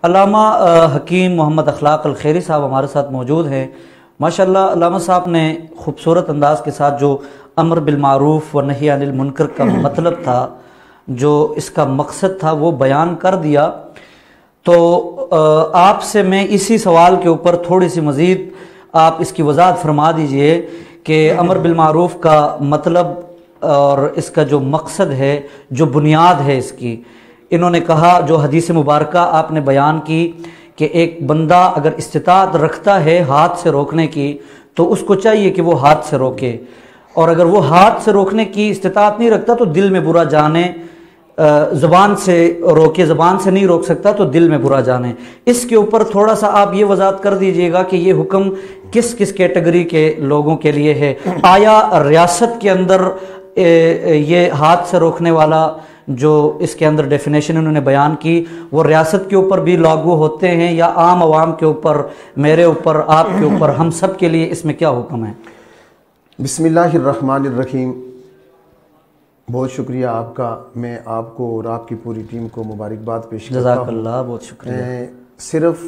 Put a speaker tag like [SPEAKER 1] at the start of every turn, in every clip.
[SPEAKER 1] علامہ حکیم محمد اخلاق الخیری صاحب ہمارے ساتھ موجود ہیں۔ ماشاءاللہ علامہ صاحب نے خوبصورت انداز کے ساتھ جو امر بالمعروف و نہی عن المنکر کا مطلب تھا، جو اس کا مقصد تھا، وہ بیان کر دیا۔ تو آپ سے میں اسی سوال کے اوپر تھوڑی سی مزید آپ اس کی وضاحت فرما دیجئے کہ امر بالمعروف کا مطلب اور اس کا جو مقصد ہے، جو بنیاد ہے اس کی۔ انہوں نے کہا، جو حدیث مبارکہ آپ نے بیان کی کہ ایک بندہ اگر استطاعت رکھتا ہے ہاتھ سے روکنے کی تو اس کو چاہیے کہ وہ ہاتھ سے روکے، اور اگر وہ ہاتھ سے روکنے کی استطاعت نہیں رکھتا تو دل میں برا جانے، زبان سے روکے، زبان سے نہیں روک سکتا تو دل میں برا جانے۔ اس کے اوپر تھوڑا سا آپ یہ وضاحت کر دیجئے گا کہ یہ حکم کس کس کیٹیگری کے لوگوں کے لیے ہے؟ آیا ریاست کے اندر یہ ہاتھ سے روکنے والا جو اس کے اندر ڈیفینیشن انہوں نے بیان کی، وہ ریاست کے اوپر بھی لاگو ہوتے ہیں یا عام عوام کے اوپر، میرے اوپر، آپ کے اوپر، ہم سب کے لیے اس میں کیا حکم ہے؟
[SPEAKER 2] بسم اللہ الرحمن الرحیم۔ بہت شکریہ آپ کا، میں آپ کو اور آپ کی پوری ٹیم کو مبارکباد پیش کرتا ہوں۔
[SPEAKER 1] جزاک اللہ، بہت شکریہ۔
[SPEAKER 2] صرف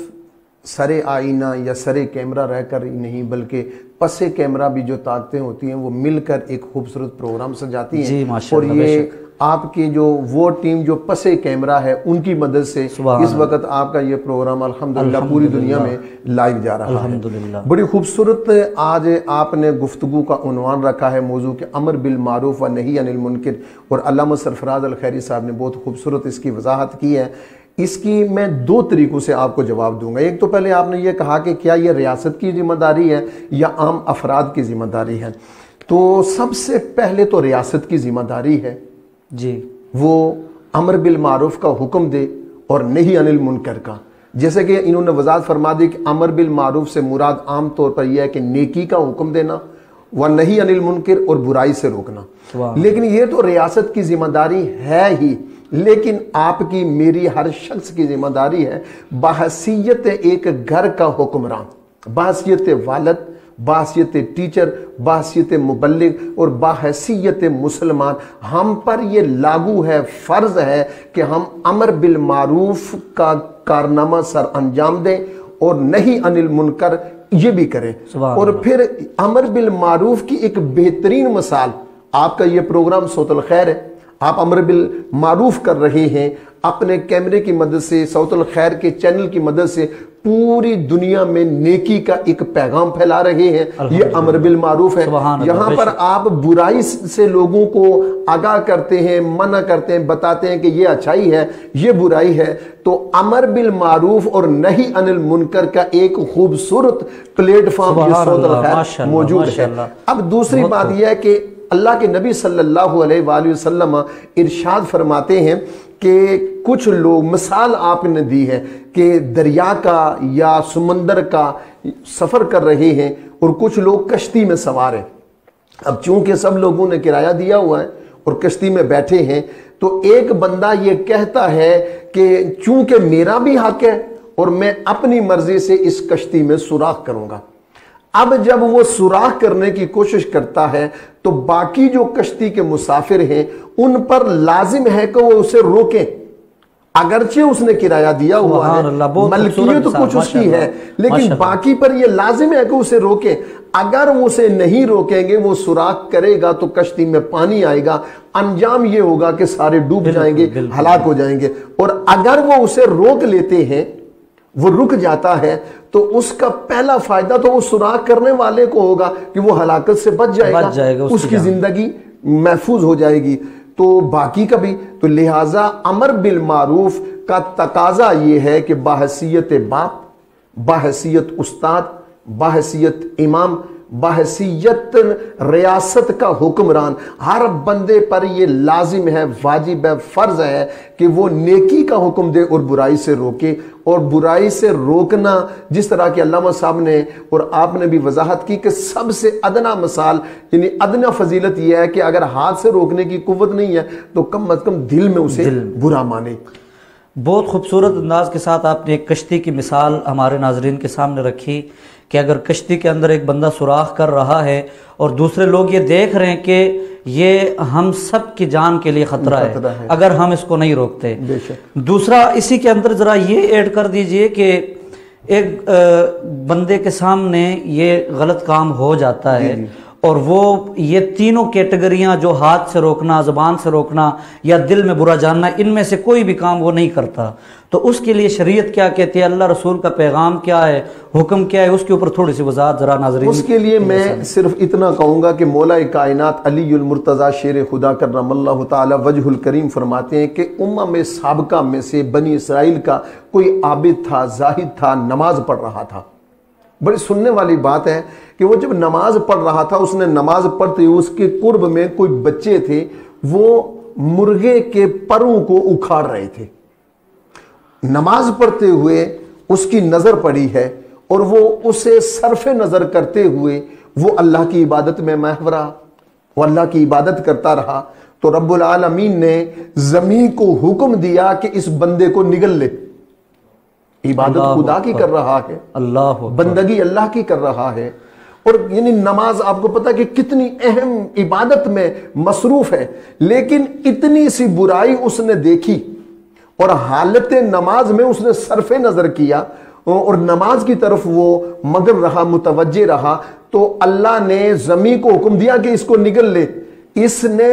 [SPEAKER 2] سر آئینہ یا سر کیمرہ رہ کر ہی نہیں، بلکہ پس کیمرہ بھی جو طاقتیں ہوتی ہیں وہ مل کر ایک خوبصورت پروگرام سجاتی ہیں۔
[SPEAKER 1] جی ماشاءاللہ،
[SPEAKER 2] اور یہ آپ کی جو وہ ٹیم جو پس کیمرہ ہے ان کی مدد سے اس وقت آپ کا یہ پروگرام الحمدللہ پوری دنیا میں لائیو جا رہا ہے۔ بڑی خوبصورت آج آپ نے گفتگو کا عنوان رکھا ہے، موضوع کے امر بالمعروف و نہی عن المنکر، اور علامہ سرفراز الخیری صاحب نے بہت خوبصورت اس کی وضاحت کی ہے۔ اس کی میں دو طریقوں سے آپ کو جواب دوں گا۔ ایک تو پہلے آپ نے یہ کہا کہ کیا یہ ریاست کی ذمہ داری ہے یا عام افراد کی ذمہ داری ہے؟ تو سب سے پہلے تو ریاست کی ذمہ داری ہے
[SPEAKER 1] جی،
[SPEAKER 2] وہ امر بالمعروف کا حکم دے اور نہی عن المنکر کا۔ جیسے کہ انہوں نے وضاحت فرما دی کہ امر بالمعروف سے مراد عام طور پر یہ ہے کہ نیکی کا حکم دینا، و نہی عن المنکر اور برائی سے روکنا۔ لیکن یہ تو ریاست کی ذمہ داری ہے ہی، لیکن آپ کی، میری، ہر شخص کی ذمہ داری ہے بحیثیت ایک گھر کا حکمران، بحیثیت والد، بحیثیت ٹیچر، بحیثیت مبلغ اور بحیثیت مسلمان ہم پر یہ لاگو ہے، فرض ہے کہ ہم امر بالمعروف کا کارنامہ سر انجام دیں اور نہی عن المنکر یہ بھی کریں۔ اور پھر امر بالمعروف کی ایک بہترین مثال، آپ کا یہ پروگرام صوت الخیر ہے، آپ امر بالمعروف کر رہے ہیں اپنے کیمرے کی مدد سے، صوت الخیر کے چینل کی مدد سے پوری دنیا میں نیکی کا ایک پیغام پھیلا رہے ہیں، یہ امر بالمعروف ہے۔ یہاں پر آپ برائی سے لوگوں کو آگاہ کرتے ہیں، منع کرتے ہیں، بتاتے ہیں کہ یہ اچھائی ہے، یہ برائی ہے۔ تو امر بالمعروف اور نہی عن المنکر کا ایک خوبصورت پلیٹ فارم یہ صوت الخیر موجود ہے۔ اب دوسری بات یہ ہے کہ اللہ کے نبی صلی اللہ علیہ وآلہ وسلم ارشاد فرماتے ہیں کہ کچھ لوگ، مثال آپ نے دی ہے کہ دریا کا یا سمندر کا سفر کر رہے ہیں اور کچھ لوگ کشتی میں سوار ہیں۔ اب چونکہ سب لوگوں نے کرایہ دیا ہوا ہے اور کشتی میں بیٹھے ہیں، تو ایک بندہ یہ کہتا ہے کہ چونکہ میرا بھی حق ہے اور میں اپنی مرضی سے اس کشتی میں سوراخ کروں گا۔ اب جب وہ سوراخ کرنے کی کوشش کرتا ہے تو باقی جو کشتی کے مسافر ہیں ان پر لازم ہے کہ وہ اسے روکیں، اگرچہ اس نے کرایہ دیا ہوا ہے، ملکیت کچھ اس کی ہے، لیکن باقی پر یہ لازم ہے کہ اسے روکیں۔ اگر وہ اسے نہیں روکیں گے، وہ سوراخ کرے گا تو کشتی میں پانی آئے گا، انجام یہ ہوگا کہ سارے ڈوب جائیں گے، ہلاک ہو جائیں گے۔ اور اگر وہ اسے روک لیتے ہیں، وہ رک جاتا ہے، تو اس کا پہلا فائدہ تو وہ سوراخ کرنے والے کو ہوگا کہ وہ ہلاکت سے بچ جائے گا، اس کی زندگی محفوظ ہو جائے گی، تو باقی کا بھی۔ تو لہٰذا امر بالمعروف کا تقاضا یہ ہے کہ بحیثیت باپ، بحیثیت استاد، بحیثیت امام، بحیثیت ریاست کا حکمران، ہر بندے پر یہ لازم ہے، واجب ہے، فرض ہے کہ وہ نیکی کا حکم دے اور برائی سے روکے۔ اور برائی سے روکنا، جس طرح کہ علامہ صاحب نے اور آپ نے بھی وضاحت کی کہ سب سے ادنا مثال، یعنی ادنا فضیلت یہ ہے کہ اگر ہاتھ سے روکنے کی قوت نہیں ہے تو کم از کم دل میں اسے برا مانے۔
[SPEAKER 1] بہت خوبصورت انداز کے ساتھ آپ نے ایک کشتی کی مثال ہمارے ناظرین کے سامنے رکھی کہ اگر کشتی کے اندر ایک بندہ سوراخ کر رہا ہے اور دوسرے لوگ یہ دیکھ رہے ہیں کہ یہ ہم سب کی جان کے لیے خطرہ ہے اگر ہم اس کو نہیں روکتے. دوسرا اسی کے اندر ذرا یہ ایڈ کر دیجئے کہ ایک بندے کے سامنے یہ غلط کام ہو جاتا ہے اور وہ یہ تینوں کیٹیگریاں جو ہاتھ سے روکنا، زبان سے روکنا یا دل میں برا جاننا، ان میں سے کوئی بھی کام وہ نہیں کرتا، تو اس کے لیے شریعت کیا کہتی ہے، اللہ رسول کا پیغام کیا ہے، حکم کیا ہے، اس کے اوپر تھوڑی سی وضاحت ذرا ناظرین.
[SPEAKER 2] اس کے لیے میں صرف اتنا کہوں گا کہ مولا کائنات علی المرتضیٰ شیر خدا کرم اللہ تعالی وجہ الکریم فرماتے ہیں کہ امم سابقہ میں سے بنی اسرائیل کا کوئی عابد تھا، زاہد تھا، نماز پڑھ رہا تھا. بڑی سننے والی بات ہے کہ وہ جب نماز پڑھ رہا تھا، اس نے نماز پڑھتے ہوئے اس کے قرب میں کوئی بچے تھے، وہ مرغے کے پروں کو اکھاڑ رہے تھے. نماز پڑھتے ہوئے اس کی نظر پڑی ہے اور وہ اسے صرف نظر کرتے ہوئے وہ اللہ کی عبادت میں محو رہا، وہ اللہ کی عبادت کرتا رہا. تو رب العالمین نے زمین کو حکم دیا کہ اس بندے کو نگل لے. عبادت خدا کی کر رہا ہے، بندگی اللہ کی کر رہا ہے. اور یعنی نماز آپ کو پتا کہ کتنی اہم عبادت میں مصروف ہے، لیکن اتنی سی برائی اس نے دیکھی اور حالت نماز میں اس نے صرف نظر کیا اور نماز کی طرف وہ مگن رہا، متوجہ رہا، تو اللہ نے زمین کو حکم دیا کہ اس کو نگل لے. اس نے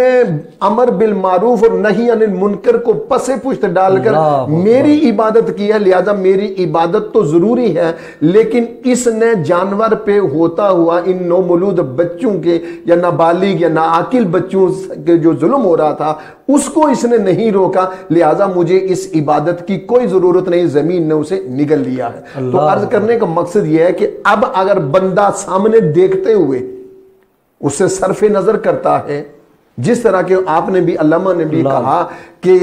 [SPEAKER 2] امر بالمعروف اور نہی عن المنکر کو پس پشت ڈال کر میری عبادت کی ہے، لہذا میری عبادت تو ضروری ہے، لیکن اس نے جانور پہ ہوتا ہوا ان نومولود بچوں کے یا نابالغ یا ناعاقل بچوں کے جو ظلم ہو رہا تھا اس کو اس نے نہیں روکا، لہذا مجھے اس عبادت کی کوئی ضرورت نہیں، زمین نے اسے نگل لیا ہے. تو عرض کرنے کا مقصد یہ ہے کہ اب اگر بندہ سامنے دیکھتے ہوئے اس سے صرف نظر کرتا ہے، جس طرح کہ آپ نے بھی علامہ نے بھی کہا کہ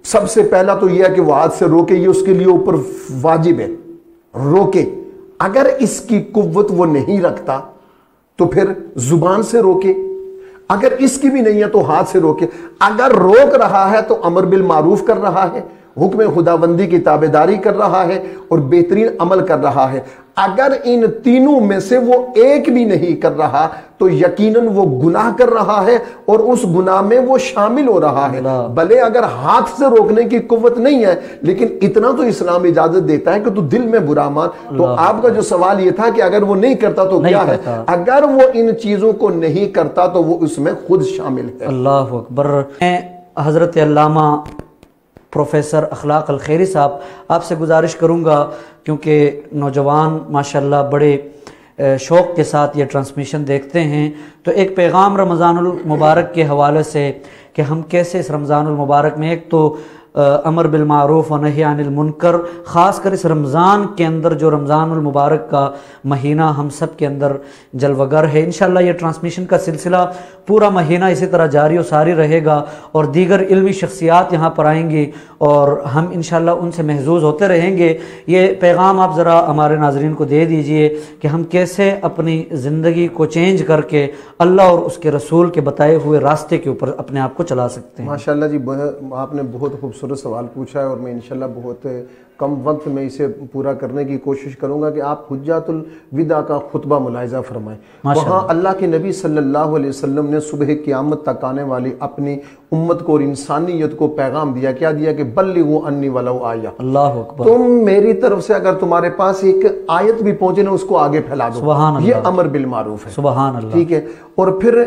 [SPEAKER 2] سب سے پہلا تو یہ ہے کہ وہ ہاتھ سے روکے، یہ اس کے لیے اوپر واجب ہے، روکے. اگر اس کی قوت وہ نہیں رکھتا تو پھر زبان سے روکے، اگر اس کی بھی نہیں ہے تو ہاتھ سے روکے. اگر روک رہا ہے تو امر بالمعروف کر رہا ہے، حکم خداوندی کی تابعداری کر رہا ہے اور بہترین عمل کر رہا ہے. اگر ان تینوں میں سے وہ ایک بھی نہیں کر رہا تو یقیناً وہ گناہ کر رہا ہے اور اس گناہ میں وہ شامل ہو رہا ہے. بھلے اگر ہاتھ سے روکنے کی قوت نہیں ہے لیکن اتنا تو اسلام اجازت دیتا ہے کہ تو دل میں برا مان. تو آپ کا جو سوال یہ تھا کہ اگر وہ نہیں کرتا تو کیا ہے، اگر وہ ان چیزوں کو نہیں کرتا تو وہ اس میں خود شامل ہے. اللہ
[SPEAKER 1] اکبر. حضرت علامہ پروفیسر اخلاق الخیری صاحب، آپ سے گزارش کروں گا کیونکہ نوجوان ماشاءاللہ بڑے شوق کے ساتھ یہ ٹرانسمیشن دیکھتے ہیں، تو ایک پیغام رمضان المبارک کے حوالے سے کہ ہم کیسے اس رمضان المبارک میں ایک تو امر بالمعروف و نہی عن المنکر، خاص کر اس رمضان کے اندر جو رمضان المبارک کا مہینہ ہم سب کے اندر جلوگر ہے، انشاءاللہ یہ ٹرانسمیشن کا سلسلہ پورا مہینہ اسی طرح جاری و ساری رہے گا اور دیگر علمی شخصیات یہاں پر آئیں گی اور ہم انشاءاللہ ان سے محظوظ ہوتے رہیں گے. یہ پیغام آپ ذرا ہمارے ناظرین کو دے دیجئے کہ ہم کیسے اپنی زندگی کو چینج کر کے اللہ اور اس کے رسول کے بتائے ہوئے راستے کے اوپر اپنے آپ کو چلا سکتے ہیں.
[SPEAKER 2] ماشاءاللہ جی، آپ نے بہت خوبصورت سوال پوچھا ہے اور میں انشاءاللہ بہت کم وقت میں اسے پورا کرنے کی کوشش کروں گا کہ آپ حجۃ الوداع کا خطبہ ملاحظہ فرمائیں. وہاں اللہ کے نبی صلی اللہ علیہ وسلم نے صبح قیامت تک آنے والی اپنی امت کو اور انسانیت کو پیغام دیا. کیا دیا؟ کہ بلغوا انی ولو آیہ. اللہ اکبر. تم میری طرف سے اگر تمہارے پاس ایک آیت بھی پہنچے نا اس کو آگے پھیلا دو. سبحان اللہ. یہ امر بالمعروف ہے. سبحان اللہ. ٹھیک ہے. اور پھر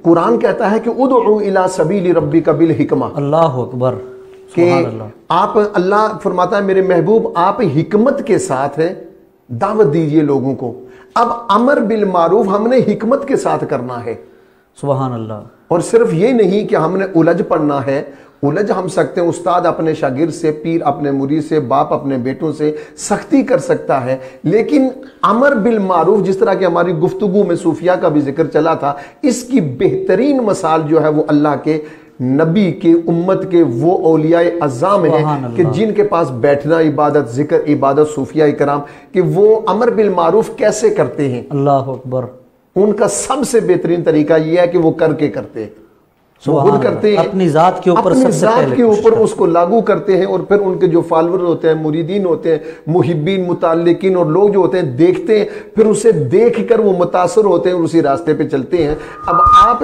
[SPEAKER 2] قرآن کہتا ہے کہ ادعو الی سبیل ربک بالحکمہ. اللہ اکبر. کہ آپ، اللہ فرماتا ہے میرے محبوب آپ حکمت کے ساتھ دعوت دیجئے لوگوں کو. اب امر بالمعروف ہم نے حکمت کے ساتھ کرنا ہے. سبحان اللہ. اور صرف یہ نہیں کہ ہم نے الجھ پڑھنا ہے. الجھ ہم سکتے ہیں، استاد اپنے شاگرد سے، پیر اپنے مرید سے، باپ اپنے بیٹوں سے سختی کر سکتا ہے، لیکن امر بالمعروف جس طرح کہ ہماری گفتگو میں صوفیہ کا بھی ذکر چلا تھا، اس کی بہترین مثال جو ہے وہ اللہ کے نبی کے امت کے وہ اولیاء اعظام ہیں کہ جن کے پاس بیٹھنا عبادت، ذکر عبادت، صوفیاء کرام، کہ وہ امر بالمعروف کیسے کرتے ہیں. اللہ اکبر. ان کا سب سے بہترین طریقہ یہ ہے کہ وہ کر کے کرتے ہیں. وہ خود کرتے ہیں،
[SPEAKER 1] اپنی ذات کے اوپر
[SPEAKER 2] اپنی
[SPEAKER 1] سب سے
[SPEAKER 2] ذات
[SPEAKER 1] پہلے
[SPEAKER 2] کے اوپر اس کو لاگو کرتے ہیں، اور پھر ان کے جو فالوور ہوتے ہیں، مریدین ہوتے ہیں، محبین، متعلقین اور لوگ جو ہوتے ہیں دیکھتے ہیں، پھر اسے دیکھ کر وہ متاثر ہوتے ہیں اور اسی راستے پہ چلتے ہیں۔ اب آپ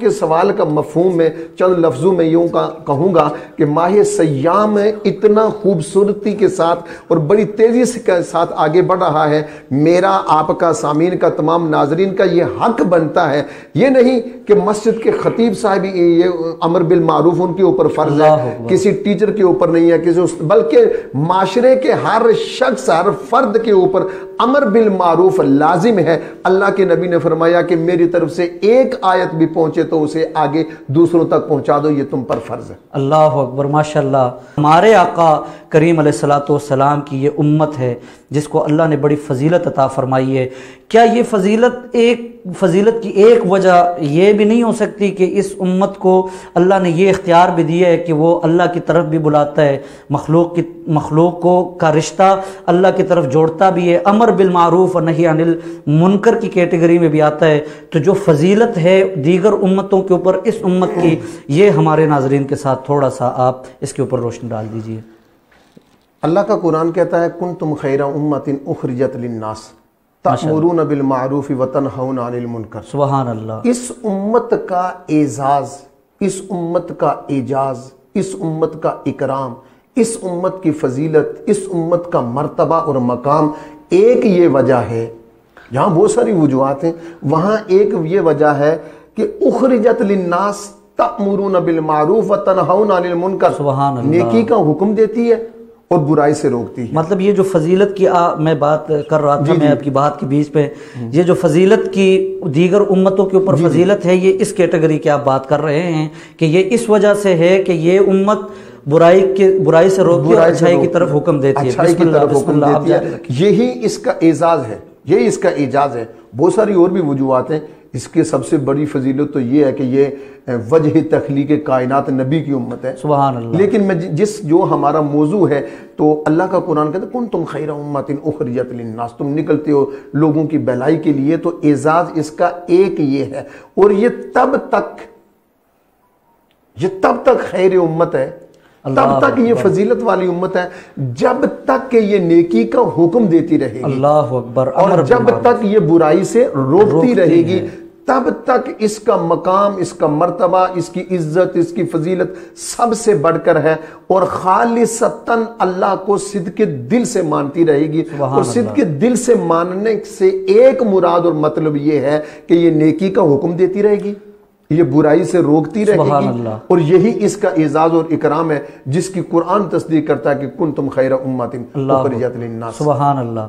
[SPEAKER 2] کے سوال کا مفہوم میں چند لفظوں میں یوں کہوں گا کہ ماہ سیام اتنا خوبصورتی کے ساتھ اور بڑی تیزی کے ساتھ آگے بڑھ رہا ہے، میرا، آپ کا، سامعین کا، تمام ناظرین کا یہ حق بنتا ہے، یہ نہیں کہ مسجد کے خطیب صاحب یہ امر بالمعروف ان کے اوپر فرض ہے، کسی ٹیچر کے اوپر نہیں ہے، بلکہ معاشرے کے ہر شخص، ہر فرد کے اوپر امر بالمعروف لازم ہے۔ اللہ کے نبی نے فرمایا کہ میری طرف سے ایک آیت بھی پہنچے تو اسے آگے دوسروں تک پہنچا دو، یہ تم پر فرض ہے۔
[SPEAKER 1] اللہ اکبر، ماشاءاللہ۔ ہمارے آقا کریم علیہ الصلوۃ والسلام کی یہ امت ہے جس کو اللہ نے بڑی فضیلت عطا فرمائی ہے۔ کیا یہ فضیلت کی ایک وجہ یہ بھی نہیں ہو سکتی کہ اس امت کو اللہ نے یہ اختیار بھی دیا ہے کہ وہ اللہ کی طرف بھی بلاتا ہے، مخلوق کو کا رشتہ اللہ کی طرف جوڑتا بھی ہے، امر بالمعروف اور نہی عن المنکر کی کیٹیگری میں بھی آتا ہے؟ تو جو فضیلت ہے دیگر امتوں کے اوپر اس امت کی، یہ ہمارے ناظرین کے ساتھ تھوڑا سا آپ اس کے اوپر روشنی ڈال دیجئے۔
[SPEAKER 2] اللہ کا قرآن کہتا ہے کنتم خیر امت اخرجت للناس تأمرون بالمعروف وتنہون عن المنکر۔
[SPEAKER 1] سبحان اللہ۔
[SPEAKER 2] اس امت کا اعزاز، اس امت کا اعجاز، اس امت کا اکرام، اس امت کی فضیلت، اس امت کا مرتبہ اور مقام، ایک یہ وجہ ہے، جہاں بہت ساری وجوہات ہیں، وہاں ایک یہ وجہ ہے کہ اخرجت للناس تأمرون بالمعروف وتنہون عن المنکر،
[SPEAKER 1] سبحان اللہ،
[SPEAKER 2] نیکی کا حکم دیتی ہے اور برائی سے روکتی ہے۔
[SPEAKER 1] مطلب یہ جو فضیلت کی میں بات کر رہا تھا، میں آپ کی بات کے بیچ پہ، یہ جو فضیلت کی دیگر امتوں کے اوپر فضیلت ہے، یہ اس کیٹیگری کی آپ بات کر رہے ہیں کہ یہ اس وجہ سے ہے کہ یہ امت برائی سے روکتی ہے اور اچھائی کی طرف حکم دیتی ہے،
[SPEAKER 2] اچھائی کی طرف حکم دیتی ہے، یہی اس کا اعزاز ہے، یہی اس کا اعجاز ہے۔ بہت ساری اور بھی وجوہات ہیں، اس کے سب سے بڑی فضیلت تو یہ ہے کہ یہ وجہ تخلیق کائنات نبی کی امت ہے،
[SPEAKER 1] سبحان اللہ۔
[SPEAKER 2] لیکن میں جو ہمارا موضوع ہے، تو اللہ کا قرآن کہتا ہے کنتم خیر امت اخرجت للناس، تم نکلتے ہو لوگوں کی بھلائی کے لیے، تو اعزاز اس کا ایک یہ ہے، اور یہ تب تک خیر امت ہے، تب تک یہ فضیلت والی امت ہے جب تک کہ یہ نیکی کا حکم دیتی رہے گی،
[SPEAKER 1] اللہ اکبر،
[SPEAKER 2] اور جب تک یہ برائی سے روکتی رہے گی، تب تک اس کا مقام، اس کا مرتبہ، اس کی عزت، اس کی فضیلت سب سے بڑھ کر ہے، اور خالصتاً اللہ کو صدق دل سے مانتی رہے گی۔ اور صدق دل سے ماننے سے ایک مراد اور مطلب یہ ہے کہ یہ نیکی کا حکم دیتی رہے گی، یہ برائی سے روکتی رہے گی، اور یہی اس کا اعزاز اور اکرام ہے جس کی قرآن تصدیق کرتا ہے کہ کنتم خیر امت اخرجت للناس۔
[SPEAKER 1] سبحان اللہ۔